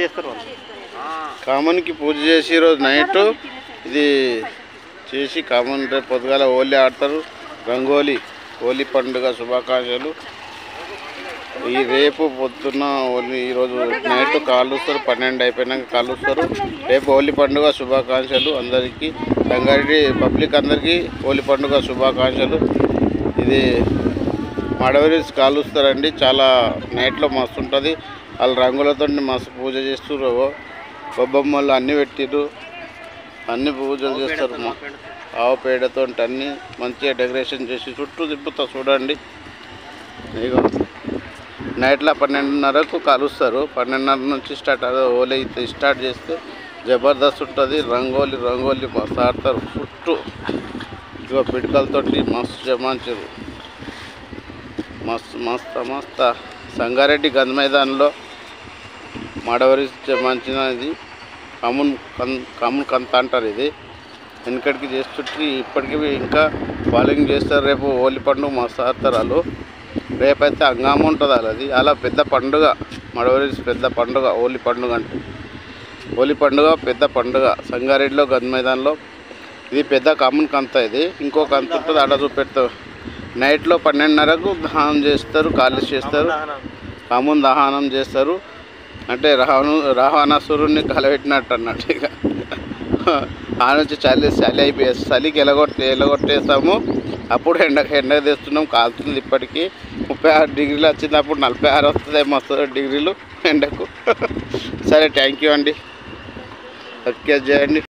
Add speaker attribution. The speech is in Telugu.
Speaker 1: చేస్తారు?
Speaker 2: కామన్కి పూజ చేసి ఈరోజు నైట్ ఇది చేసి కామన్ రేపు పొద్దుగాల హోలీ ఆడతారు. హోలీ పండుగ శుభాకాంక్షలు. ఈ రేపు పొద్దున్న హోలీ, ఈరోజు నైట్ కాలుస్తారు, 12 అయిపోయినాక కాలుస్తారు. రేపు హోలీ పండుగ శుభాకాంక్షలు అందరికీ. సంగారెడ్డి పబ్లిక్ అందరికీ హోలీ పండుగ శుభాకాంక్షలు. ఇది మడవరీస్ కాలుస్తారండి, చాలా నైట్లో మస్తు ఉంటుంది. వాళ్ళు రంగులతో మస్తు పూజ చేస్తారు. బొబ్బమ్మలు అన్నీ పెట్టిర్రు, అన్ని పూజలు చేస్తారు. ఆవు పేడతో అన్నీ మంచిగా డెకరేషన్ చేసి చుట్టూ తిప్పుతా చూడండి. ఇగో నైట్లో 12:30కు కాలుస్తారు. 12:30 నుంచి స్టార్ట్ హోలీ స్టార్ట్ చేస్తే జబర్దస్త్ ఉంటుంది. రంగోలి మస్తు ఆడతారు చుట్టూ. ఇగో పిడకలతోటి మస్తు జమాంచారు. మస్తు సంగారెడ్డి గంధ మైదానంలో మడవరి జమాంచినది కమ్మున్ కంత అంటారు. ఇది వెనకడికి చేస్తుంటే ఇప్పటికీ ఇంకా ఫాలోయింగ్ చేస్తారు. రేపు హోలీ పండుగ మస్తు ఆడతారు వాళ్ళు. రేపైతే హంగామా ఉంటుంది వాళ్ళది. అలా పెద్ద పండుగ మడవరీస్ పెద్ద పండుగ హోలీ పండుగ అంటే. హోలీ పండుగ పెద్ద పండుగ సంగారెడ్డిలో గంధ మైదానంలో. ఇది పెద్ద కామన్ కంత. ఇది ఇంకో కంత ఉంటుంది, ఆడ చూపెడతారు. నైట్లో 12:30కు దహనం చేస్తారు, కాలేజ్ చేస్తారు. కామన్ దహనం చేస్తారు అంటే రావణాసురుణ్ణి కలబెట్టినట్టు అన్నట్టు. ఇక ఆ నుంచి చలికి ఎలగొట్టేస్తాము. అప్పుడు ఎండ తెస్తున్నాం, కాలుతుంది. ఇప్పటికీ 36 డిగ్రీలు వచ్చింది, అప్పుడు 46 వస్తుందేమో డిగ్రీలు ఎండకు. సరే, థ్యాంక్ యూ అండి. సబ్స్క్రైబ్ చేయండి.